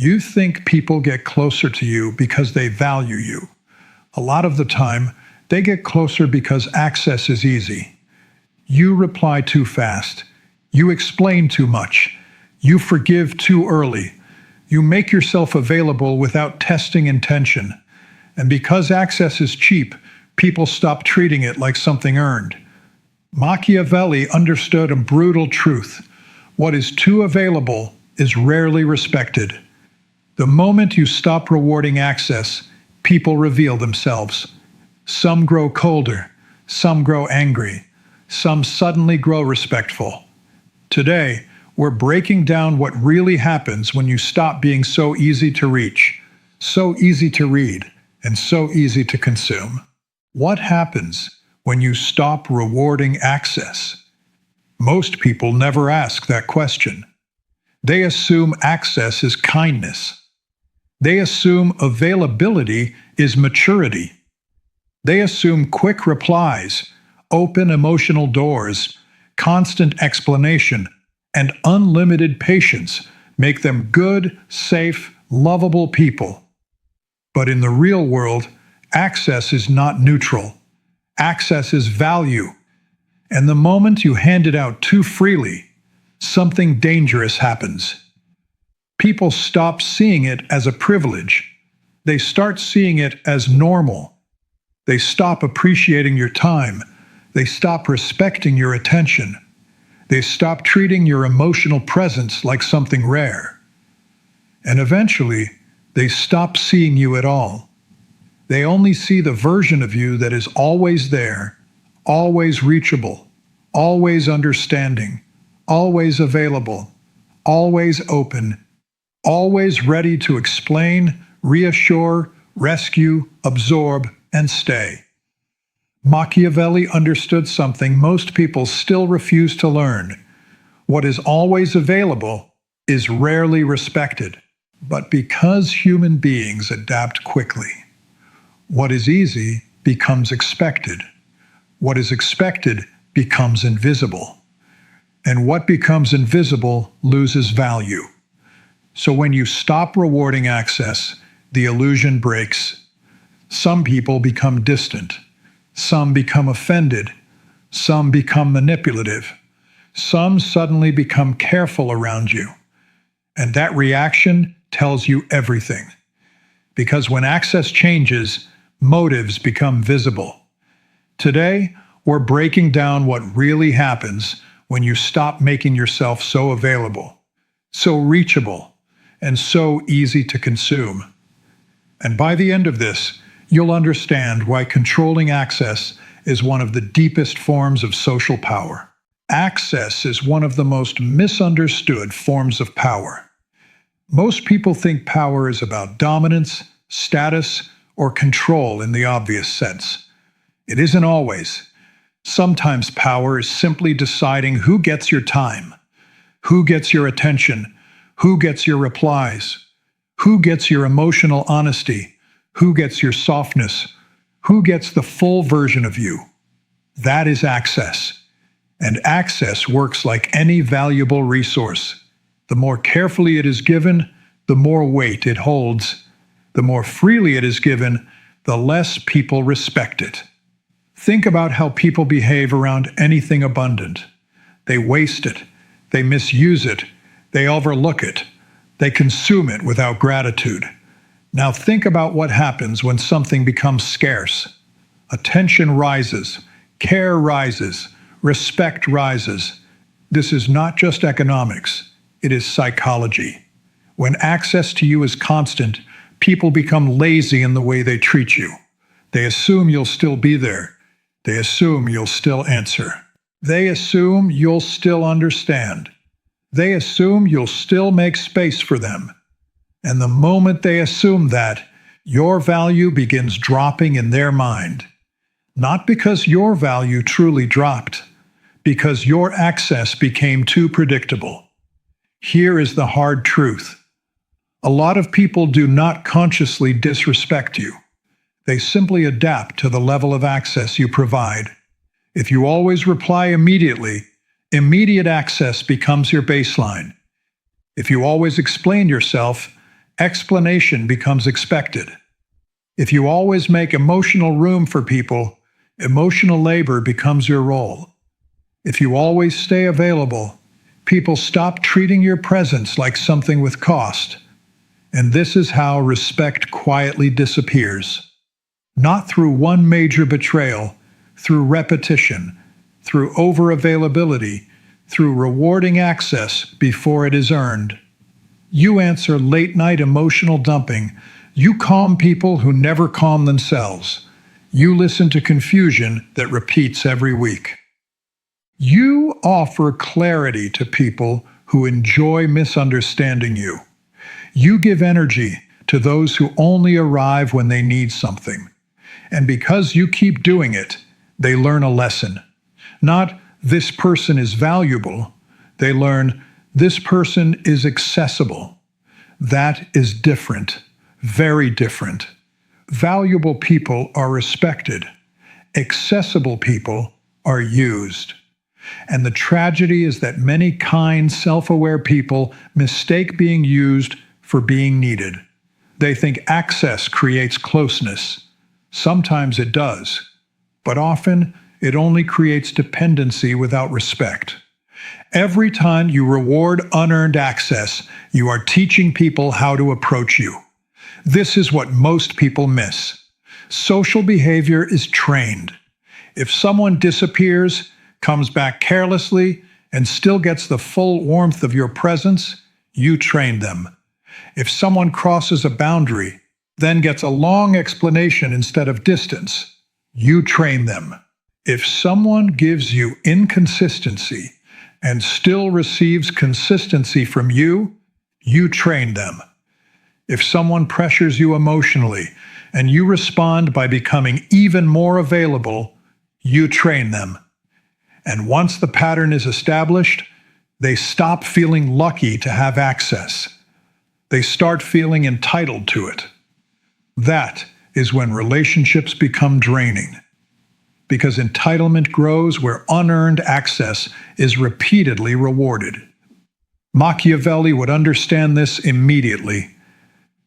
You think people get closer to you because they value you. A lot of the time, they get closer because access is easy. You reply too fast. You explain too much. You forgive too early. You make yourself available without testing intention. And because access is cheap, people stop treating it like something earned. Machiavelli understood a brutal truth. What is too available is rarely respected. The moment you stop rewarding access, people reveal themselves. Some grow colder, some grow angry, some suddenly grow respectful. Today, we're breaking down what really happens when you stop being so easy to reach, so easy to read, and so easy to consume. What happens when you stop rewarding access? Most people never ask that question. They assume access is kindness. They assume availability is maturity. They assume quick replies, open emotional doors, constant explanation, and unlimited patience make them good, safe, lovable people. But in the real world, access is not neutral. Access is value. And the moment you hand it out too freely, something dangerous happens. People stop seeing it as a privilege. They start seeing it as normal. They stop appreciating your time. They stop respecting your attention. They stop treating your emotional presence like something rare. And eventually, they stop seeing you at all. They only see the version of you that is always there, always reachable, always understanding, always available, always open, always ready to explain, reassure, rescue, absorb, and stay. Machiavelli understood something most people still refuse to learn. What is always available is rarely respected. But because human beings adapt quickly, what is easy becomes expected. What is expected becomes invisible. And what becomes invisible loses value. So when you stop rewarding access, the illusion breaks. Some people become distant. Some become offended. Some become manipulative. Some suddenly become careful around you. And that reaction tells you everything. Because when access changes, motives become visible. Today, we're breaking down what really happens when you stop making yourself so available, so reachable, and so easy to consume. And by the end of this, you'll understand why controlling access is one of the deepest forms of social power. Access is one of the most misunderstood forms of power. Most people think power is about dominance, status, or control in the obvious sense. It isn't always. Sometimes power is simply deciding who gets your time, who gets your attention, who gets your replies, who gets your emotional honesty, who gets your softness, who gets the full version of you. That is access. And access works like any valuable resource. The more carefully it is given, the more weight it holds. The more freely it is given, the less people respect it. Think about how people behave around anything abundant. They waste it. They misuse it. They overlook it. They consume it without gratitude. Now think about what happens when something becomes scarce. Attention rises. Care rises. Respect rises. This is not just economics. It is psychology. When access to you is constant, people become lazy in the way they treat you. They assume you'll still be there. They assume you'll still answer. They assume you'll still understand. They assume you'll still make space for them. And the moment they assume that, your value begins dropping in their mind. Not because your value truly dropped, because your access became too predictable. Here is the hard truth. A lot of people do not consciously disrespect you. They simply adapt to the level of access you provide. If you always reply immediately, immediate access becomes your baseline. If you always explain yourself, Explanation becomes expected. If you always make emotional room for people, emotional labor becomes your role. If you always stay available, people stop treating your presence like something with cost. And this is how respect quietly disappears. Not through one major betrayal, through repetition, through over-availability, through rewarding access before it is earned. You answer late-night emotional dumping. You calm people who never calm themselves. You listen to confusion that repeats every week. You offer clarity to people who enjoy misunderstanding you. You give energy to those who only arrive when they need something. And because you keep doing it, they learn a lesson. Not, this person is valuable. They learn, this person is accessible. That is different, very different. Valuable people are respected. Accessible people are used. And the tragedy is that many kind, self-aware people mistake being used for being needed. They think access creates closeness. Sometimes it does, but often it only creates dependency without respect. Every time you reward unearned access, you are teaching people how to approach you. This is what most people miss. Social behavior is trained. If someone disappears, comes back carelessly, and still gets the full warmth of your presence, you train them. If someone crosses a boundary, then gets a long explanation instead of distance, you train them. If someone gives you inconsistency and still receives consistency from you, you train them. If someone pressures you emotionally and you respond by becoming even more available, you train them. And once the pattern is established, they stop feeling lucky to have access. They start feeling entitled to it. That is when relationships become draining, because entitlement grows where unearned access is repeatedly rewarded. Machiavelli would understand this immediately.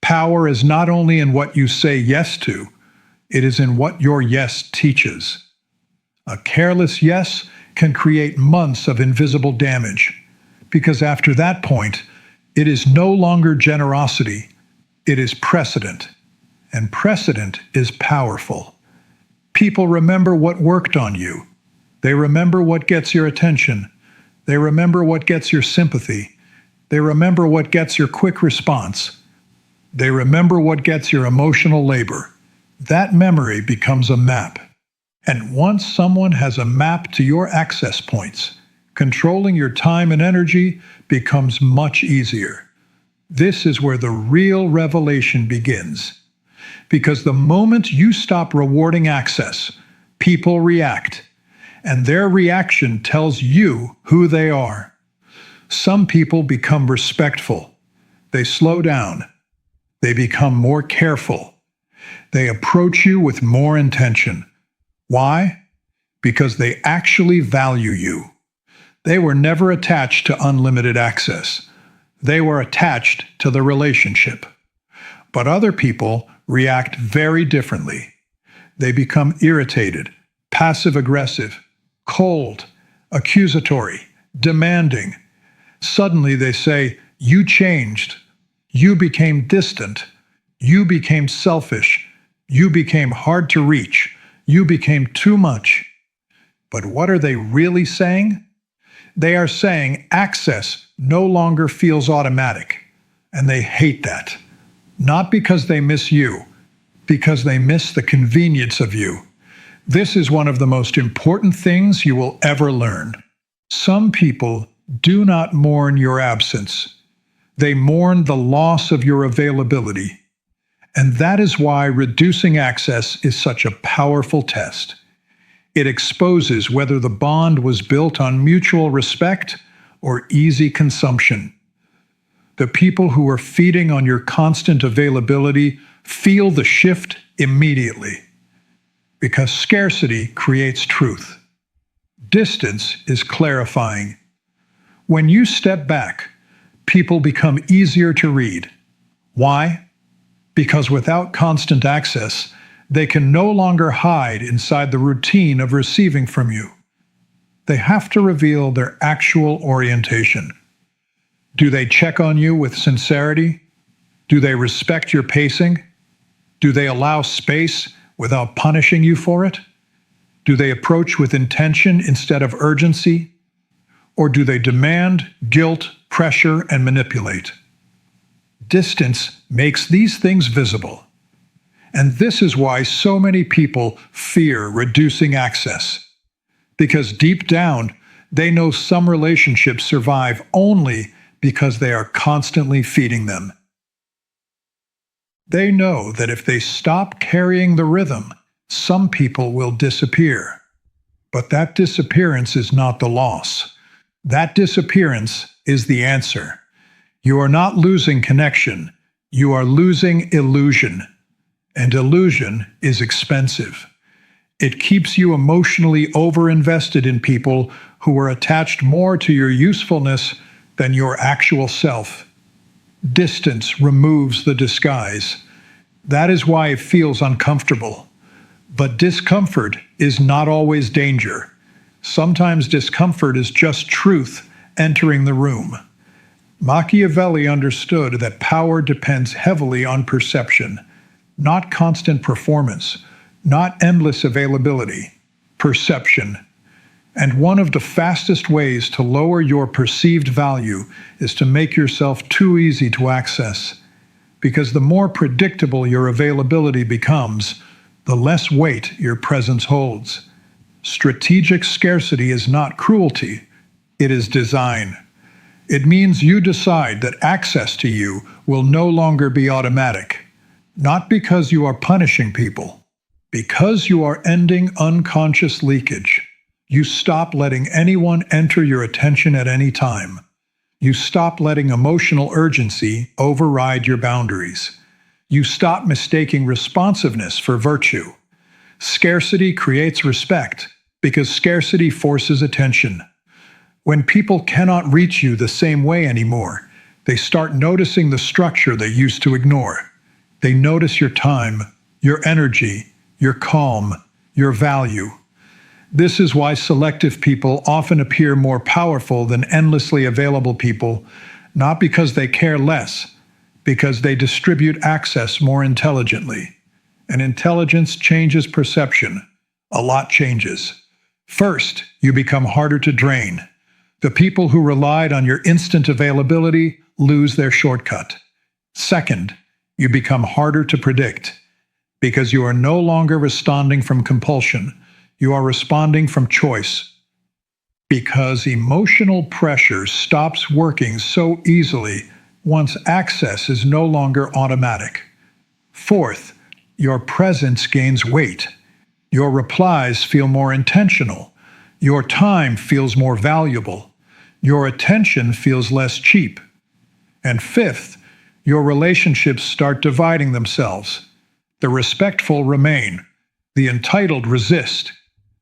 Power is not only in what you say yes to, it is in what your yes teaches. A careless yes can create months of invisible damage, because after that point, it is no longer generosity, it is precedent. And precedent is powerful. People remember what worked on you. They remember what gets your attention. They remember what gets your sympathy. They remember what gets your quick response. They remember what gets your emotional labor. That memory becomes a map. And once someone has a map to your access points, controlling your time and energy becomes much easier. This is where the real revelation begins. Because the moment you stop rewarding access, people react, and their reaction tells you who they are. Some people become respectful. They slow down. They become more careful. They approach you with more intention. Why? Because they actually value you. They were never attached to unlimited access. They were attached to the relationship. But other people react very differently. They become irritated, passive-aggressive, cold, accusatory, demanding. Suddenly they say, you changed. You became distant. You became selfish. You became hard to reach. You became too much. But what are they really saying? They are saying access no longer feels automatic, and they hate that. Not because they miss you, because they miss the convenience of you. This is one of the most important things you will ever learn. Some people do not mourn your absence. They mourn the loss of your availability. And that is why reducing access is such a powerful test. It exposes whether the bond was built on mutual respect or easy consumption. The people who are feeding on your constant availability feel the shift immediately, because scarcity creates truth. Distance is clarifying. When you step back, people become easier to read. Why? Because without constant access, they can no longer hide inside the routine of receiving from you. They have to reveal their actual orientation. Do they check on you with sincerity? Do they respect your pacing? Do they allow space without punishing you for it? Do they approach with intention instead of urgency? Or do they demand, guilt, pressure, and manipulate? Distance makes these things visible. And this is why so many people fear reducing access. Because deep down, they know some relationships survive only because they are constantly feeding them. They know that if they stop carrying the rhythm, some people will disappear. But that disappearance is not the loss. That disappearance is the answer. You are not losing connection. You are losing illusion. And illusion is expensive. It keeps you emotionally overinvested in people who are attached more to your usefulness than your actual self. Distance removes the disguise. That is why it feels uncomfortable. But discomfort is not always danger. Sometimes discomfort is just truth entering the room. Machiavelli understood that power depends heavily on perception, not constant performance, not endless availability, perception. And one of the fastest ways to lower your perceived value is to make yourself too easy to access. Because the more predictable your availability becomes, the less weight your presence holds. Strategic scarcity is not cruelty, it is design. It means you decide that access to you will no longer be automatic, not because you are punishing people, because you are ending unconscious leakage. You stop letting anyone enter your attention at any time. You stop letting emotional urgency override your boundaries. You stop mistaking responsiveness for virtue. Scarcity creates respect because scarcity forces attention. When people cannot reach you the same way anymore, they start noticing the structure they used to ignore. They notice your time, your energy, your calm, your value. This is why selective people often appear more powerful than endlessly available people, not because they care less, because they distribute access more intelligently. And intelligence changes perception. A lot changes. First, you become harder to drain. The people who relied on your instant availability lose their shortcut. Second, you become harder to predict, because you are no longer responding from compulsion. You are responding from choice. Because emotional pressure stops working so easily once access is no longer automatic. Fourth, your presence gains weight. Your replies feel more intentional. Your time feels more valuable. Your attention feels less cheap. And fifth, your relationships start dividing themselves. The respectful remain. The entitled resist.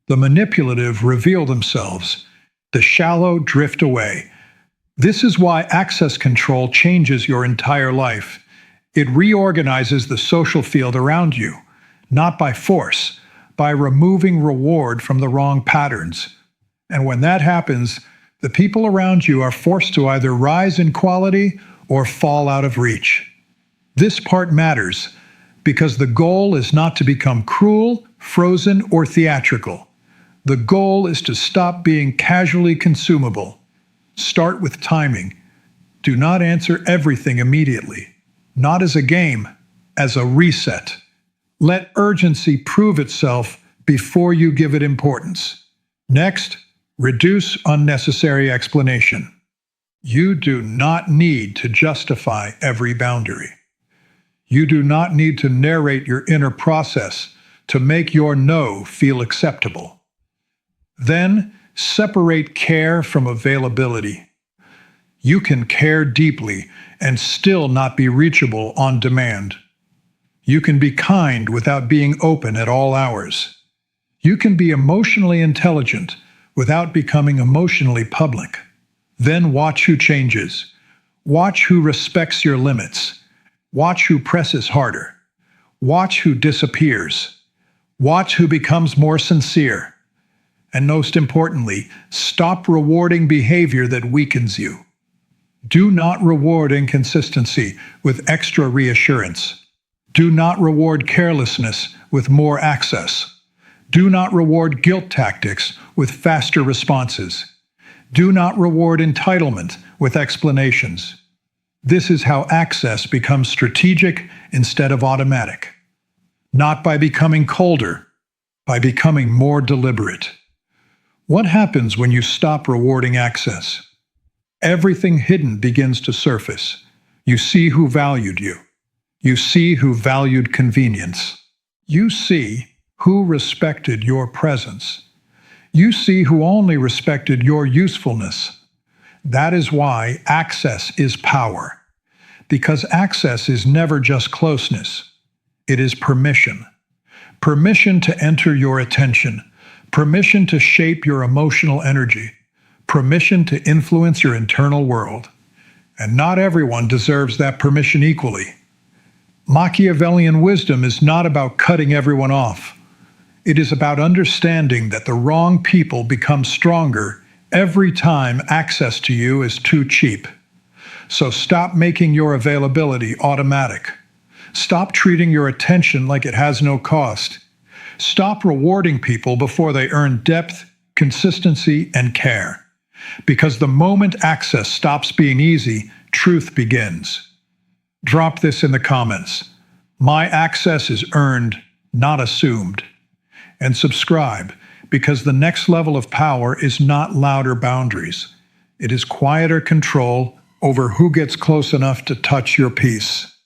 The manipulative reveal themselves. The shallow drift away. This is why access control changes your entire life. It reorganizes the social field around you, not by force, by removing reward from the wrong patterns. And when that happens, the people around you are forced to either rise in quality or fall out of reach. This part matters because the goal is not to become cruel, frozen, or theatrical. The goal is to stop being casually consumable. Start with timing. Do not answer everything immediately. Not as a game, as a reset. Let urgency prove itself before you give it importance. Next, reduce unnecessary explanation. You do not need to justify every boundary. You do not need to narrate your inner process to make your no feel acceptable. Then, separate care from availability. You can care deeply and still not be reachable on demand. You can be kind without being open at all hours. You can be emotionally intelligent without becoming emotionally public. Then watch who changes. Watch who respects your limits. Watch who presses harder. Watch who disappears. Watch who becomes more sincere. And most importantly, stop rewarding behavior that weakens you. Do not reward inconsistency with extra reassurance. Do not reward carelessness with more access. Do not reward guilt tactics with faster responses. Do not reward entitlement with explanations. This is how access becomes strategic instead of automatic. Not by becoming colder, by becoming more deliberate. What happens when you stop rewarding access? Everything hidden begins to surface. You see who valued you. You see who valued convenience. You see who respected your presence. You see who only respected your usefulness. That is why access is power. Because access is never just closeness. It is permission. Permission to enter your attention. Permission to shape your emotional energy. Permission to influence your internal world. And not everyone deserves that permission equally. Machiavellian wisdom is not about cutting everyone off. It is about understanding that the wrong people become stronger every time access to you is too cheap. So stop making your availability automatic. Stop treating your attention like it has no cost. Stop rewarding people before they earn depth, consistency, and care. Because the moment access stops being easy, truth begins. Drop this in the comments. My access is earned, not assumed. And subscribe, because the next level of power is not louder boundaries. It is quieter control over who gets close enough to touch your peace.